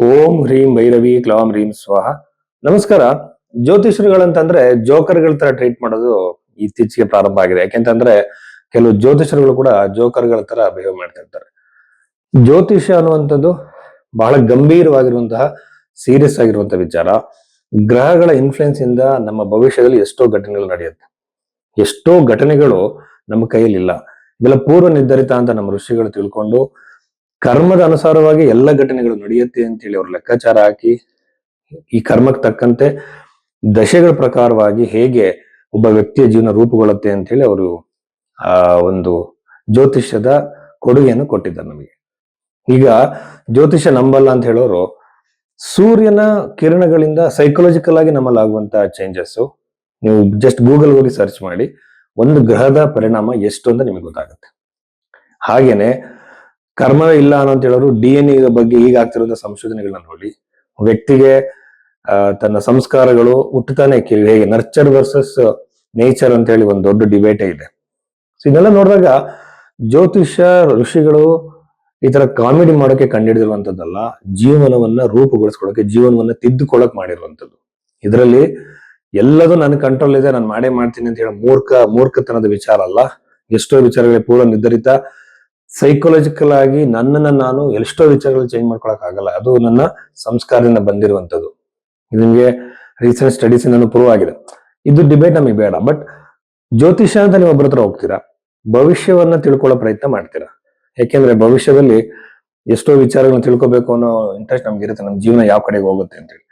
ಓಂ ಹ್ರೀಂ ಭೈರವಿ ಕ್ಲೌಂ ಹ್ರೀಂ ಸ್ವಾಹ. ನಮಸ್ಕಾರ. ಜ್ಯೋತಿಷರುಗಳಂತಂದ್ರೆ ಜೋಕರ್ಗಳ ತರ ಟ್ರೀಟ್ ಮಾಡೋದು ಇತ್ತೀಚೆಗೆ ಪ್ರಾರಂಭ ಆಗಿದೆ. ಯಾಕೆಂತಂದ್ರೆ ಕೆಲವು ಜ್ಯೋತಿಷರುಗಳು ಕೂಡ ಜೋಕರ್ಗಳ ತರ ಬಿಹೇವ್ ಮಾಡ್ತಾ ಇರ್ತಾರೆ. ಜ್ಯೋತಿಷ್ಯ ಅನ್ನುವಂಥದ್ದು ಬಹಳ ಗಂಭೀರವಾಗಿರುವಂತಹ ಸೀರಿಯಸ್ ಆಗಿರುವಂತಹ ವಿಚಾರ. ಗ್ರಹಗಳ ಇನ್ಫ್ಲುಯೆನ್ಸ್ ಇಂದ ನಮ್ಮ ಭವಿಷ್ಯದಲ್ಲಿ ಎಷ್ಟೋ ಘಟನೆಗಳು ನಡೆಯುತ್ತೆ. ಎಷ್ಟೋ ಘಟನೆಗಳು ನಮ್ಮ ಕೈಯಲ್ಲಿ ಇಲ್ಲ. ಇವೆಲ್ಲ ಪೂರ್ವ ನಿರ್ಧರಿತ ಅಂತ ನಮ್ಮ ಋಷಿಗಳು ತಿಳ್ಕೊಂಡು ಕರ್ಮದ ಅನುಸಾರವಾಗಿ ಎಲ್ಲ ಘಟನೆಗಳು ನಡೆಯುತ್ತೆ ಅಂತ ಹೇಳಿ ಅವ್ರು ಲೆಕ್ಕಾಚಾರ ಹಾಕಿ ಈ ಕರ್ಮಕ್ಕೆ ತಕ್ಕಂತೆ ದಶೆಗಳ ಪ್ರಕಾರವಾಗಿ ಹೇಗೆ ಒಬ್ಬ ವ್ಯಕ್ತಿಯ ಜೀವನ ರೂಪುಗೊಳ್ಳುತ್ತೆ ಅಂತ ಹೇಳಿ ಅವರು ಒಂದು ಜ್ಯೋತಿಷ್ಯದ ಕೊಡುಗೆಯನ್ನು ಕೊಟ್ಟಿದ್ದಾರೆ ನಮಗೆ. ಈಗ ಜ್ಯೋತಿಷ್ಯ ನಂಬಲ್ಲ ಅಂತ ಹೇಳೋರು ಸೂರ್ಯನ ಕಿರಣಗಳಿಂದ ಸೈಕಲಾಜಿಕಲ್ ಆಗಿ ನಮ್ಮಲ್ಲಿ ಆಗುವಂತಹ ಚೇಂಜಸ್ ನೀವು ಜಸ್ಟ್ ಗೂಗಲ್ ಹೋಗಿ ಸರ್ಚ್ ಮಾಡಿ ಒಂದು ಗ್ರಹದ ಪರಿಣಾಮ ಎಷ್ಟು ಅಂತ ನಿಮಗೆ ಗೊತ್ತಾಗುತ್ತೆ. ಹಾಗೇನೆ ಕರ್ಮವೇ ಇಲ್ಲ ಅಂತ ಹೇಳೋರು DNA ಬಗ್ಗೆ ಈಗ ಆಗ್ತಿರೋ ಸಂಶೋಧನೆಗಳನ್ನ ನೋಡಿ ವ್ಯಕ್ತಿಗೆ ತನ್ನ ಸಂಸ್ಕಾರಗಳು ಹುಟ್ಟುತ್ತಾನೆ ಹೇಗೆ ನರ್ಚರ್ ವರ್ಸಸ್ ನೇಚರ್ ಅಂತ ಹೇಳಿ ಒಂದು ದೊಡ್ಡ ಡಿಬೇಟೇ ಇದೆ. ಸೊ ಇದೆಲ್ಲ ನೋಡಿದಾಗ ಜ್ಯೋತಿಷ್ಯ ಋಷಿಗಳು ಈ ತರ ಕಾಮಿಡಿ ಮಾಡೋಕೆ ಕಂಡುಹಿಡಿದಿರುವಂತದ್ದಲ್ಲ, ಜೀವನವನ್ನ ರೂಪುಗೊಳಿಸ್ಕೊಳ್ಳೋಕೆ, ಜೀವನವನ್ನ ತಿದ್ದುಕೊಳ್ಳಕ್ ಮಾಡಿರುವಂತದ್ದು. ಇದರಲ್ಲಿ ಎಲ್ಲದೂ ನನ್ನ ಕಂಟ್ರೋಲ್ ಇದೆ, ನಾನು ಮಾಡೇ ಮಾಡ್ತೀನಿ ಅಂತ ಹೇಳೋ ಮೂರ್ಖತನದ ವಿಚಾರ ಅಲ್ಲ. ಎಷ್ಟೋ ವಿಚಾರಗಳಿಗೆ ಪೂರ್ವ ನಿರ್ಧರಿತ ಸೈಕಲಾಜಿಕಲ್ ಆಗಿ ನನ್ನನ್ನ ನಾನು ಎಷ್ಟೋ ವಿಚಾರಗಳು ಚೇಂಜ್ ಮಾಡ್ಕೊಳಕ್ ಆಗಲ್ಲ. ಅದು ನನ್ನ ಸಂಸ್ಕಾರದಿಂದ ಬಂದಿರುವಂತದ್ದು. ನಿಮ್ಗೆ ರೀಸೆಂಟ್ ಸ್ಟಡೀಸ್ ಇಂದ ಪ್ರೂವ್ ಆಗಿದೆ. ಇದು ಡಿಬೇಟ್ ನಮಗೆ ಬೇಡ. ಬಟ್ ಜ್ಯೋತಿಷ್ಯ ಅಂತ ನೀವು ಒಬ್ಬರ ಹತ್ರ ಹೋಗ್ತೀರಾ, ಭವಿಷ್ಯವನ್ನ ತಿಳ್ಕೊಳ್ಳೋ ಪ್ರಯತ್ನ ಮಾಡ್ತೀರಾ. ಯಾಕೆಂದ್ರೆ ಭವಿಷ್ಯದಲ್ಲಿ ಎಷ್ಟೋ ವಿಚಾರಗಳನ್ನ ತಿಳ್ಕೊಬೇಕು ಅನ್ನೋ ಇಂಟ್ರೆಸ್ಟ್ ನಮ್ಗೆ ಇರುತ್ತೆ, ನಮ್ಮ ಜೀವನ ಯಾವ ಕಡೆಗೆ ಹೋಗುತ್ತೆ ಅಂತೇಳಿ.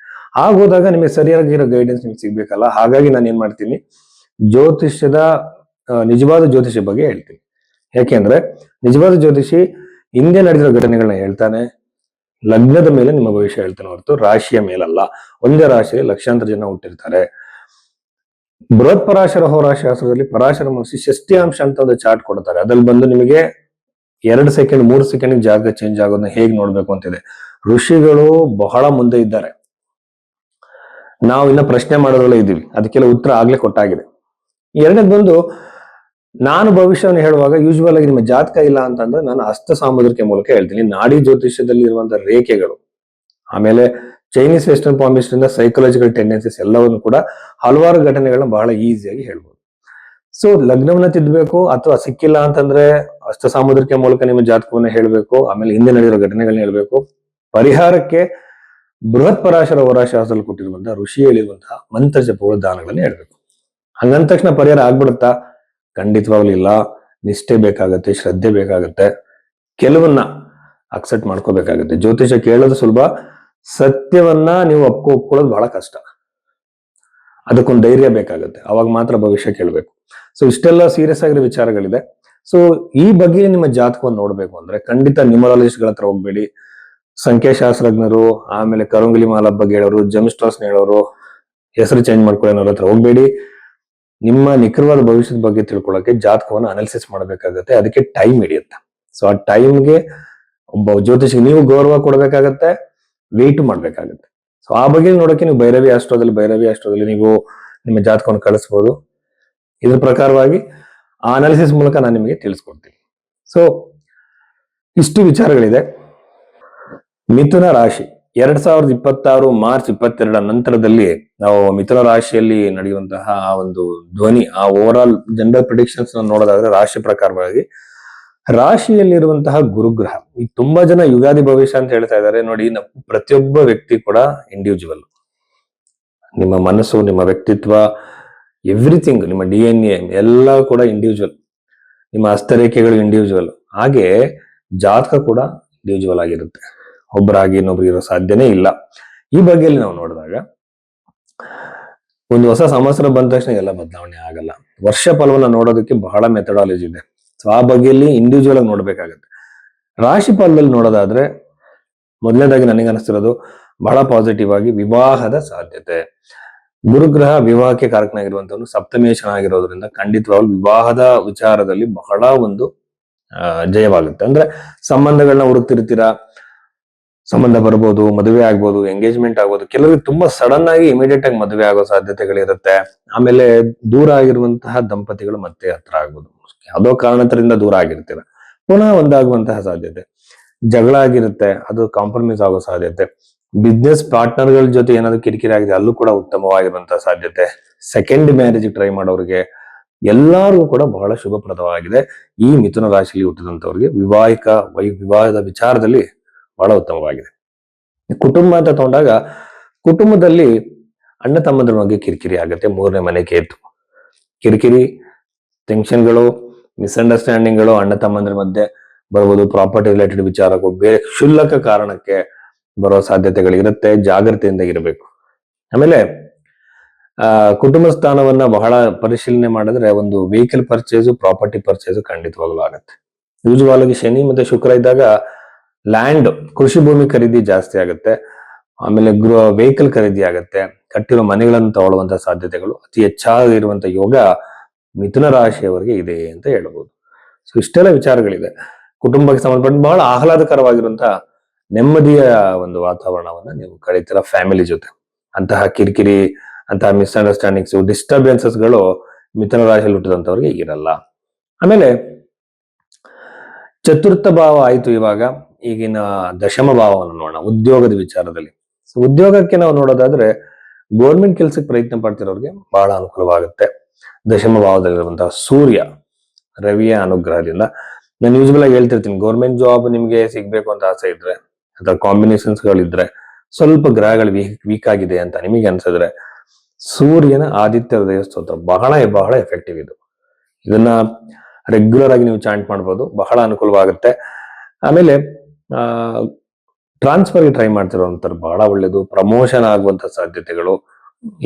ಹೋದಾಗ ನಿಮಗೆ ಸರಿಯಾಗಿರೋ ಗೈಡೆನ್ಸ್ ನಿಮ್ಗೆ ಸಿಗ್ಬೇಕಲ್ಲ. ಹಾಗಾಗಿ ನಾನು ಏನ್ ಮಾಡ್ತೀನಿ, ಜ್ಯೋತಿಷ್ಯದ ನಿಜವಾದ ಜ್ಯೋತಿಷ್ಯ ಬಗ್ಗೆ ಹೇಳ್ತೀನಿ. ಯಾಕೆಂದ್ರೆ ನಿಜವಾದ ಜ್ಯೋತಿಷಿ ಹಿಂದೆ ನಡೆದಿರೋ ಘಟನೆಗಳನ್ನ ಹೇಳ್ತಾನೆ, ಲಗ್ನದ ಮೇಲೆ ನಿಮ್ಮ ಭವಿಷ್ಯ ಹೇಳ್ತಾನೆ ಹೊರತು ರಾಶಿಯ ಮೇಲಲ್ಲ. ಒಂದೇ ರಾಶಿಯಲ್ಲಿ ಲಕ್ಷಾಂತರ ಜನ ಹುಟ್ಟಿರ್ತಾರೆ. ಬೃಹತ್ ಪರಾಶರ ಹೋರಾಶಾಸ್ತ್ರದಲ್ಲಿ ಪರಾಶರ ಮಹರ್ಷಿ ಷಷ್ಠ್ಯಾಂಶ ಅಂತ ಒಂದು ಚಾರ್ಟ್ ಕೊಡ್ತಾರೆ. ಅದ್ರಲ್ಲಿ ಬಂದು ನಿಮಗೆ 2 ಸೆಕೆಂಡ್ 3 ಸೆಕೆಂಡ್ ಜಾಗ ಚೇಂಜ್ ಆಗೋದನ್ನ ಹೇಗೆ ನೋಡ್ಬೇಕು ಅಂತಿದೆ. ಋಷಿಗಳು ಬಹಳ ಮುಂದೆ ಇದ್ದಾರೆ, ನಾವು ಇನ್ನ ಪ್ರಶ್ನೆ ಮಾಡೋದ್ರಲ್ಲೇ ಇದ್ದೀವಿ. ಅದಕ್ಕೆಲ್ಲ ಉತ್ತರ ಆಗ್ಲೇ ಕೊಟ್ಟಾಗಿದೆ. ಎರಡನೇದು ಬಂದು, ನಾನು ಭವಿಷ್ಯವನ್ನು ಹೇಳುವಾಗ ಯೂಶುವಲ್ ಆಗಿ ನಿಮ್ಮ ಜಾತಕ ಇಲ್ಲ ಅಂತಂದ್ರೆ ನಾನು ಹಸ್ತ ಸಾಮುದ್ರಿಕೆ ಮೂಲಕ ಹೇಳ್ತೀನಿ. ನಾಡಿ ಜ್ಯೋತಿಷ್ಯದಲ್ಲಿ ಇರುವಂತಹ ರೇಖೆಗಳು, ಆಮೇಲೆ ಚೈನೀಸ್ ವೆಸ್ಟರ್ನ್ ಪಾಮಿಸ್ಟ್ರಿ ಇಂದ ಸೈಕಲಾಜಿಕಲ್ ಟೆಂಡೆನ್ಸೀಸ್ ಎಲ್ಲವನ್ನು ಕೂಡ ಹಲವಾರು ಘಟನೆಗಳನ್ನ ಬಹಳ ಈಸಿಯಾಗಿ ಹೇಳ್ಬೋದು. ಸೊ ಲಗ್ನವನ್ನ ತಿದ್ದಬೇಕು ಅಥವಾ ಸಿಕ್ಕಿಲ್ಲ ಅಂತಂದ್ರೆ ಹಸ್ತ ಸಾಮುದ್ರಿಕೆ ಮೂಲಕ ನಿಮ್ಮ ಜಾತಕವನ್ನ ಹೇಳ್ಬೇಕು. ಆಮೇಲೆ ಹಿಂದೆ ನಡೆದಿರೋ ಘಟನೆಗಳನ್ನ ಹೇಳ್ಬೇಕು. ಪರಿಹಾರಕ್ಕೆ ಬೃಹತ್ ಪರಾಶರ ಹೋರಾಶಾಸ್ತ್ರದಲ್ಲಿ ಕೊಟ್ಟಿರುವಂತಹ ಋಷಿ ಹೇಳಿರುವಂತಹ ಮಂತ್ರ ಜಪಗಳ ದಾನಗಳನ್ನ ಹೇಳ್ಬೇಕು. ಹಂಗಂದ ತಕ್ಷಣ ಪರಿಹಾರ ಆಗ್ಬಿಡುತ್ತಾ? ಖಂಡಿತವಾಗ್ಲೂ ಇಲ್ಲ. ನಿಷ್ಠೆ ಬೇಕಾಗತ್ತೆ, ಶ್ರದ್ಧೆ ಬೇಕಾಗತ್ತೆ, ಕೆಲವನ್ನ ಅಕ್ಸೆಪ್ಟ್ ಮಾಡ್ಕೋಬೇಕಾಗತ್ತೆ. ಜ್ಯೋತಿಷ ಕೇಳೋದು ಸುಲಭ, ಸತ್ಯವನ್ನ ನೀವು ಒಪ್ಕೊಳ್ಳೋದು ಬಹಳ ಕಷ್ಟ. ಅದಕ್ಕೊಂದು ಧೈರ್ಯ ಬೇಕಾಗುತ್ತೆ, ಅವಾಗ ಮಾತ್ರ ಭವಿಷ್ಯ ಕೇಳಬೇಕು. ಸೊ ಇಷ್ಟೆಲ್ಲ ಸೀರಿಯಸ್ ಆಗಿರೋ ವಿಚಾರಗಳಿದೆ. ಸೊ ಈ ಬಗ್ಗೆ ನಿಮ್ಮ ಜಾತಕವನ್ನು ನೋಡ್ಬೇಕು ಅಂದ್ರೆ ಖಂಡಿತ ನ್ಯೂಮರಾಲಜಿಸ್ಟ್ ಗಳ ಹತ್ರ ಹೋಗ್ಬೇಡಿ. ಸಂಖ್ಯಾಶಾಸ್ತ್ರಜ್ಞರು, ಆಮೇಲೆ ಕರಂಗುಲಿ ಮಾಲ ಬಗ್ಗೆ ಹೇಳೋರು, ಜಮ್ಸ್ಟಾಸ್ ಹೇಳೋರು, ಹೆಸರು ಚೇಂಜ್ ಮಾಡ್ಕೊಳ್ಳೋರ ಹತ್ರ ಹೋಗ್ಬೇಡಿ. ನಿಮ್ಮ ನಿಖರವಾದ ಭವಿಷ್ಯದ ಬಗ್ಗೆ ತಿಳ್ಕೊಳ್ಳೋಕೆ ಜಾತಕವನ್ನು ಅನಾಲಿಸಿಸ್ ಮಾಡಬೇಕಾಗತ್ತೆ. ಅದಕ್ಕೆ ಟೈಮ್ ಹಿಡಿಯುತ್ತೆ. ಸೊ ಆ ಟೈಮ್ಗೆ ಒಬ್ಬ ಜ್ಯೋತಿಷಿಗೆ ನೀವು ಗೌರವ ಕೊಡ್ಬೇಕಾಗತ್ತೆ, ವೆಯ್ಟ್ ಮಾಡ್ಬೇಕಾಗತ್ತೆ. ಸೊ ಆ ಬಗ್ಗೆ ನೋಡೋಕೆ ನೀವು ಭೈರವಿ ಅಸ್ಟ್ರೋದಲ್ಲಿ ನೀವು ನಿಮ್ಮ ಜಾತಕವನ್ನು ಕಳಿಸ್ಬೋದು. ಇದ್ರ ಪ್ರಕಾರವಾಗಿ ಆ ಅನಾಲಿಸಿಸ್ ಮೂಲಕ ನಾನು ನಿಮಗೆ ತಿಳಿಸ್ಕೊಡ್ತೀನಿ. ಸೊ ಇಷ್ಟು ವಿಚಾರಗಳಿದೆ. ಮಿಥುನ ರಾಶಿ 2026 ಮಾರ್ಚ್ 22 ನಂತರದಲ್ಲಿ ನಾವು ಮಿಥುನ ರಾಶಿಯಲ್ಲಿ ನಡೆಯುವಂತಹ ಆ ಒಂದು ಧ್ವನಿ, ಆ ಓವರ್ ಆಲ್ ಜನರಲ್ ಪ್ರಿಡಿಕ್ಷನ್ಸ್ ನೋಡೋದಾದ್ರೆ ರಾಶಿ ಪ್ರಕಾರವಾಗಿ ರಾಶಿಯಲ್ಲಿರುವಂತಹ ಗುರುಗ್ರಹ, ಈಗ ತುಂಬಾ ಜನ ಯುಗಾದಿ ಭವಿಷ್ಯ ಅಂತ ಹೇಳ್ತಾ ಇದ್ದಾರೆ. ನೋಡಿ, ಪ್ರತಿಯೊಬ್ಬ ವ್ಯಕ್ತಿ ಕೂಡ ಇಂಡಿವಿಜುವಲ್. ನಿಮ್ಮ ಮನಸ್ಸು, ನಿಮ್ಮ ವ್ಯಕ್ತಿತ್ವ, ಎವ್ರಿಥಿಂಗ್, ನಿಮ್ಮ DNA ಎಲ್ಲ ಕೂಡ ಇಂಡಿವಿಜುವಲ್. ನಿಮ್ಮ ಹಸ್ತರೇಖೆಗಳು ಇಂಡಿವಿಜುವಲ್. ಹಾಗೆ ಜಾತಕ ಕೂಡ ಇಂಡಿವಿಜುವಲ್ ಆಗಿರುತ್ತೆ. ಒಬ್ಬರಾಗಿ ಇನ್ನೊಬ್ರು ಇರೋ ಸಾಧ್ಯನೇ ಇಲ್ಲ. ಈ ಬಗ್ಗೆಯಲ್ಲಿ ನಾವು ನೋಡಿದಾಗ ಒಂದು ಹೊಸ ಸಂವತ್ಸರ ಬಂದ ತಕ್ಷಣ ಎಲ್ಲ ಬದಲಾವಣೆ ಆಗಲ್ಲ. ವರ್ಷ ಫಲವನ್ನ ನೋಡೋದಕ್ಕೆ ಬಹಳ ಮೆಥಡಾಲಜಿ ಇದೆ. ಸೊ ಆ ಬಗ್ಗೆಯಲ್ಲಿ ಇಂಡಿವಿಜುವಲ್ ಆಗಿ ನೋಡ್ಬೇಕಾಗತ್ತೆ. ರಾಶಿ ಫಲದಲ್ಲಿ ನೋಡೋದಾದ್ರೆ ಮೊದಲನೇದಾಗಿ ನನಗೆ ಅನಿಸ್ತಿರೋದು ಬಹಳ ಪಾಸಿಟಿವ್ ಆಗಿ ವಿವಾಹದ ಸಾಧ್ಯತೆ. ಗುರುಗ್ರಹ ವಿವಾಹಕ್ಕೆ ಕಾರಕನಾಗಿರುವಂತವನು ಸಪ್ತಮಿಯ ಚೆನ್ನಾಗಿರೋದ್ರಿಂದ ಖಂಡಿತವಾಗ್ಲೂ ವಿವಾಹದ ವಿಚಾರದಲ್ಲಿ ಬಹಳ ಒಂದು ಜಯವಾಗುತ್ತೆ. ಅಂದ್ರೆ ಸಂಬಂಧಗಳನ್ನ ಹುಡುಕ್ತಿರ್ತೀರಾ, ಸಂಬಂಧ ಬರ್ಬೋದು, ಮದುವೆ ಆಗ್ಬೋದು, ಎಂಗೇಜ್ಮೆಂಟ್ ಆಗ್ಬೋದು. ಕೆಲವರಿಗೆ ತುಂಬಾ ಸಡನ್ ಆಗಿ ಇಮಿಡಿಯೇಟ್ ಆಗಿ ಮದುವೆ ಆಗೋ ಸಾಧ್ಯತೆಗಳಿರುತ್ತೆ. ಆಮೇಲೆ ದೂರ ಆಗಿರುವಂತಹ ದಂಪತಿಗಳು ಮತ್ತೆ ಹತ್ರ ಆಗ್ಬೋದು. ಯಾವುದೋ ಕಾರಣದಿಂದ ದೂರ ಆಗಿರ್ತೀರ, ಪುನಃ ಒಂದಾಗುವಂತಹ ಸಾಧ್ಯತೆ. ಜಗಳ ಆಗಿರುತ್ತೆ, ಅದು ಕಾಂಪ್ರಮೈಸ್ ಆಗೋ ಸಾಧ್ಯತೆ. ಬಿಸ್ನೆಸ್ ಪಾರ್ಟ್ನರ್ಗಳ ಜೊತೆ ಏನಾದ್ರು ಕಿರಿಕಿರಿ ಆಗಿದೆ ಅಲ್ಲೂ ಕೂಡ ಉತ್ತಮವಾಗಿರುವಂತಹ ಸಾಧ್ಯತೆ. ಸೆಕೆಂಡ್ ಮ್ಯಾರೇಜ್ ಟ್ರೈ ಮಾಡೋರಿಗೆ ಎಲ್ಲರಿಗೂ ಕೂಡ ಬಹಳ ಶುಭಪ್ರದವಾಗಿದೆ. ಈ ಮಿಥುನ ರಾಶಿಯಲ್ಲಿ ಹುಟ್ಟಿದಂತವ್ರಿಗೆ ವಿವಾಹದ ವಿಚಾರದಲ್ಲಿ ಬಹಳ ಉತ್ತಮವಾಗಿದೆ. ಕುಟುಂಬ ಅಂತ ತಗೊಂಡಾಗ ಕುಟುಂಬದಲ್ಲಿ ಅಣ್ಣ ತಮ್ಮಂದ್ರ ಬಗ್ಗೆ ಕಿರಿಕಿರಿ ಆಗುತ್ತೆ. 3ನೇ ಮನೆ ಕೇತು, ಕಿರಿಕಿರಿ, ಟೆನ್ಷನ್ಗಳು, ಮಿಸ್ಅಂಡರ್ಸ್ಟ್ಯಾಂಡಿಂಗ್ಗಳು ಅಣ್ಣ ತಮ್ಮಂದ್ರ ಮಧ್ಯೆ ಬರ್ಬೋದು. ಪ್ರಾಪರ್ಟಿ ರಿಲೇಟೆಡ್ ವಿಚಾರಕ್ಕೂ ಬೇರೆ ಕ್ಷುಲ್ಲಕ ಕಾರಣಕ್ಕೆ ಬರೋ ಸಾಧ್ಯತೆಗಳಿರುತ್ತೆ. ಜಾಗ್ರತೆಯಿಂದ ಇರಬೇಕು. ಆಮೇಲೆ ಕುಟುಂಬ ಸ್ಥಾನವನ್ನ ಬಹಳ ಪರಿಶೀಲನೆ ಮಾಡಿದ್ರೆ ಒಂದು ವೆಹಿಕಲ್ ಪರ್ಚೇಸು, ಪ್ರಾಪರ್ಟಿ ಪರ್ಚೇಸು ಖಂಡಿತವಾಗ್ಲೂ ಆಗುತ್ತೆ. ಯೂಶುವಲ್ ಆಗಿ ಶನಿ ಮತ್ತೆ ಶುಕ್ರ ಇದ್ದಾಗ ಲ್ಯಾಂಡ್, ಕೃಷಿ ಭೂಮಿ ಖರೀದಿ ಜಾಸ್ತಿ ಆಗುತ್ತೆ. ಆಮೇಲೆ ವೆಹಿಕಲ್ ಖರೀದಿ ಆಗುತ್ತೆ. ಕಟ್ಟಿರೋ ಮನೆಗಳನ್ನು ತಗೊಳ್ಳುವಂತಹ ಸಾಧ್ಯತೆಗಳು ಅತಿ ಹೆಚ್ಚಾಗಿರುವಂತ ಯೋಗ ಮಿಥುನ ರಾಶಿಯವರಿಗೆ ಇದೆ ಅಂತ ಹೇಳ್ಬೋದು. ಸೊ ಇಷ್ಟೆಲ್ಲ ವಿಚಾರಗಳಿದೆ. ಕುಟುಂಬಕ್ಕೆ ಸಂಬಂಧಪಟ್ಟ ಬಹಳ ಆಹ್ಲಾದಕರವಾಗಿರುವಂತಹ ನೆಮ್ಮದಿಯ ಒಂದು ವಾತಾವರಣವನ್ನ ನೀವು ಕಳೀತೀರ ಫ್ಯಾಮಿಲಿ ಜೊತೆ. ಅಂತಹ ಕಿರಿಕಿರಿ, ಅಂತಹ ಮಿಸ್ಅಂಡರ್ಸ್ಟ್ಯಾಂಡಿಂಗ್ಸ್, ಡಿಸ್ಟರ್ಬೆನ್ಸಸ್ಗಳು ಮಿಥುನ ರಾಶಿಯಲ್ಲಿ ಹುಟ್ಟಿದಂತವ್ರಿಗೆ ಇರಲ್ಲ. ಆಮೇಲೆ ಚತುರ್ಥ ಭಾವ ಆಯ್ತು. ಇವಾಗ ಈಗಿನ ದಶಮ ಭಾವವನ್ನು ನೋಡೋಣ ಉದ್ಯೋಗದ ವಿಚಾರದಲ್ಲಿ. ಸೊ ಉದ್ಯೋಗಕ್ಕೆ ನಾವು ನೋಡೋದಾದ್ರೆ ಗೋರ್ಮೆಂಟ್ ಕೆಲ್ಸಕ್ಕೆ ಪ್ರಯತ್ನ ಪಡ್ತಿರೋರಿಗೆ ಬಹಳ ಅನುಕೂಲವಾಗುತ್ತೆ. ದಶಮ ಭಾವದಲ್ಲಿರುವಂತಹ ಸೂರ್ಯ, ರವಿಯ ಅನುಗ್ರಹದಿಂದ, ನಾನು ಯೂಸ್ವಲ್ ಆಗಿ ಹೇಳ್ತಿರ್ತೀನಿ, ಗೌರ್ಮೆಂಟ್ ಜಾಬ್ ನಿಮ್ಗೆ ಸಿಗ್ಬೇಕು ಅಂತ ಆಸೆ ಇದ್ರೆ ಅಥವಾ ಕಾಂಬಿನೇಷನ್ಸ್ ಗಳಿದ್ರೆ, ಸ್ವಲ್ಪ ಗ್ರಹಗಳು ವೀಕ್ ಆಗಿದೆ ಅಂತ ನಿಮಗೆ ಅನ್ಸಿದ್ರೆ ಸೂರ್ಯನ ಆದಿತ್ಯ ಹೃದಯ ಸ್ತೋತ್ರ ಬಹಳ ಬಹಳ ಎಫೆಕ್ಟಿವ್ ಇದು. ಇದನ್ನ ರೆಗ್ಯುಲರ್ ಆಗಿ ನೀವು ಚಾಂಟ್ ಮಾಡ್ಬೋದು, ಬಹಳ ಅನುಕೂಲವಾಗುತ್ತೆ. ಆಮೇಲೆ ಟ್ರಾನ್ಸ್ಫರ್ಗೆ ಟ್ರೈ ಮಾಡ್ತಿರೋಂಥವ್ರು ಬಹಳ ಒಳ್ಳೇದು. ಪ್ರಮೋಷನ್ ಆಗುವಂತ ಸಾಧ್ಯತೆಗಳು.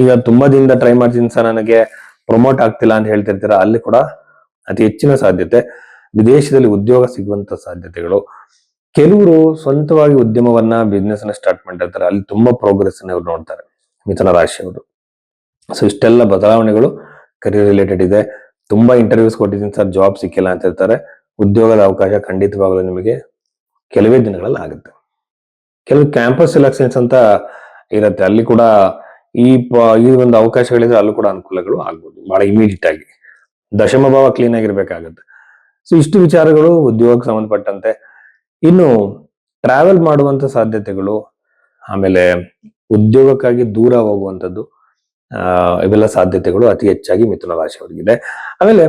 ಈಗ ತುಂಬಾ ದಿನದಿಂದ ಟ್ರೈ ಮಾಡ್ತೀನಿ ಸರ್, ನನಗೆ ಪ್ರಮೋಟ್ ಆಗ್ತಿಲ್ಲ ಅಂತ ಹೇಳ್ತಿರ್ತೀರ, ಅಲ್ಲಿ ಕೂಡ ಅತಿ ಹೆಚ್ಚಿನ ಸಾಧ್ಯತೆ. ವಿದೇಶದಲ್ಲಿ ಉದ್ಯೋಗ ಸಿಗುವಂತ ಸಾಧ್ಯತೆಗಳು. ಕೆಲವರು ಸ್ವಂತವಾಗಿ ಉದ್ಯಮವನ್ನ, ಬಿಸ್ನೆಸ್ ನ ಸ್ಟಾರ್ಟ್ ಮಾಡಿರ್ತಾರೆ, ಅಲ್ಲಿ ತುಂಬಾ ಪ್ರೋಗ್ರೆಸ್ ಅನ್ನ ಇವ್ರು ನೋಡ್ತಾರೆ ಮಿಥುನ ರಾಶಿಯವರು. ಸೊ ಇಷ್ಟೆಲ್ಲ ಬದಲಾವಣೆಗಳು ಕರಿಯರ್ ರಿಲೇಟೆಡ್ ಇದೆ. ತುಂಬಾ ಇಂಟರ್ವ್ಯೂಸ್ ಕೊಟ್ಟಿದ್ದೀನಿ ಸರ್, ಜಾಬ್ ಸಿಕ್ಕಿಲ್ಲ ಅಂತ ಇರ್ತಾರೆ. ಉದ್ಯೋಗದ ಅವಕಾಶ ಖಂಡಿತವಾಗಲೂ ನಿಮಗೆ ಕೆಲವೇ ದಿನಗಳಲ್ಲಿ ಆಗುತ್ತೆ. ಕೆಲವು ಕ್ಯಾಂಪಸ್ ಸೆಲೆಕ್ಷನ್ಸ್ ಅಂತ ಇರುತ್ತೆ, ಅಲ್ಲಿ ಕೂಡ ಈ ಒಂದು ಅವಕಾಶಗಳಿದ್ರೆ ಅಲ್ಲೂ ಕೂಡ ಅನುಕೂಲಗಳು ಆಗ್ಬೋದು ಬಹಳ ಇಮಿಡಿಯೇಟ್ ಆಗಿ. ದಶಮ ಭಾವ ಕ್ಲೀನ್ ಆಗಿರ್ಬೇಕಾಗತ್ತೆ. ಸೊ ಇಷ್ಟು ವಿಚಾರಗಳು ಉದ್ಯೋಗಕ್ಕೆ ಸಂಬಂಧಪಟ್ಟಂತೆ. ಇನ್ನು ಟ್ರಾವೆಲ್ ಮಾಡುವಂತ ಸಾಧ್ಯತೆಗಳು, ಆಮೇಲೆ ಉದ್ಯೋಗಕ್ಕಾಗಿ ದೂರ ಹೋಗುವಂಥದ್ದು, ಇವೆಲ್ಲ ಸಾಧ್ಯತೆಗಳು ಅತಿ ಹೆಚ್ಚಾಗಿ ಮಿಥುನ ರಾಶಿಯವರಿಗಿದೆ. ಆಮೇಲೆ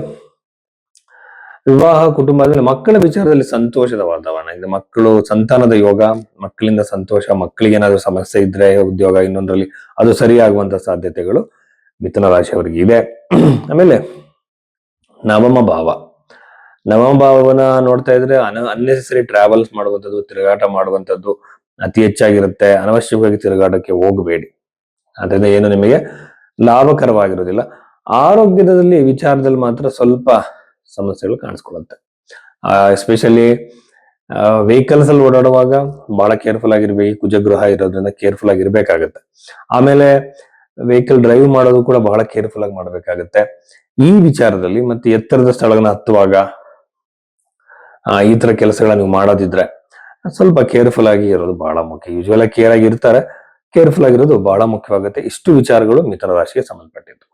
ವಿವಾಹ, ಕುಟುಂಬ, ಆದ್ಮೇಲೆ ಮಕ್ಕಳ ವಿಚಾರದಲ್ಲಿ ಸಂತೋಷದ ವಾತಾವರಣ ಇದೆ. ಮಕ್ಕಳು, ಸಂತಾನದ ಯೋಗ, ಮಕ್ಕಳಿಂದ ಸಂತೋಷ, ಮಕ್ಕಳಿಗೆ ಏನಾದ್ರು ಸಮಸ್ಯೆ ಇದ್ರೆ ಉದ್ಯೋಗ ಇನ್ನೊಂದರಲ್ಲಿ ಅದು ಸರಿಯಾಗುವಂತ ಸಾಧ್ಯತೆಗಳು ಮಿಥುನ ರಾಶಿಯವರಿಗೆ ಇದೆ. ಆಮೇಲೆ ನವಮ ಭಾವವನ್ನ ನೋಡ್ತಾ ಇದ್ರೆ ಅನ್ನೆಸೆಸರಿ ಟ್ರಾವೆಲ್ಸ್ ಮಾಡುವಂಥದ್ದು, ತಿರುಗಾಟ ಮಾಡುವಂಥದ್ದು ಅತಿ ಹೆಚ್ಚಾಗಿರುತ್ತೆ. ಅನವಶ್ಯಕವಾಗಿ ತಿರುಗಾಟಕ್ಕೆ ಹೋಗಬೇಡಿ, ಅದರಿಂದ ಏನು ನಿಮಗೆ ಲಾಭಕರವಾಗಿರೋದಿಲ್ಲ. ಆರೋಗ್ಯದಲ್ಲಿ ವಿಚಾರದಲ್ಲಿ ಮಾತ್ರ ಸ್ವಲ್ಪ ಸಮಸ್ಯೆಗಳು ಕಾಣಿಸ್ಕೊಳ್ಳುತ್ತೆ. ಎಸ್ಪೆಷಲಿ ವೆಹಿಕಲ್ಸ್ ಅಲ್ಲಿ ಓಡಾಡುವಾಗ ಬಹಳ ಕೇರ್ಫುಲ್ ಆಗಿರ್ಬೇಕು. ಕುಜಗೃಹ ಇರೋದ್ರಿಂದ ಕೇರ್ಫುಲ್ ಆಗಿರ್ಬೇಕಾಗತ್ತೆ. ಆಮೇಲೆ ವೆಹಿಕಲ್ ಡ್ರೈವ್ ಮಾಡೋದು ಕೂಡ ಬಹಳ ಕೇರ್ಫುಲ್ ಆಗಿ ಮಾಡ್ಬೇಕಾಗತ್ತೆ ಈ ವಿಚಾರದಲ್ಲಿ. ಮತ್ತೆ ಎತ್ತರದ ಸ್ಥಳಗಳನ್ನ ಹತ್ತುವಾಗ ಈ ತರ ಕೆಲಸಗಳನ್ನ ನೀವು ಮಾಡೋದಿದ್ರೆ ಸ್ವಲ್ಪ ಕೇರ್ಫುಲ್ ಆಗಿ ಇರೋದು ಬಹಳ ಮುಖ್ಯ. ಯೂಶುವಲ್ ಆಗಿ ಕೇರ್ ಆಗಿ ಇರ್ತಾರೆ, ಕೇರ್ಫುಲ್ ಆಗಿರೋದು ಬಹಳ ಮುಖ್ಯವಾಗುತ್ತೆ. ಇಷ್ಟು ವಿಚಾರಗಳು ಮಿಥುನ ರಾಶಿಗೆ ಸಂಬಂಧಪಟ್ಟಿದ್ದು.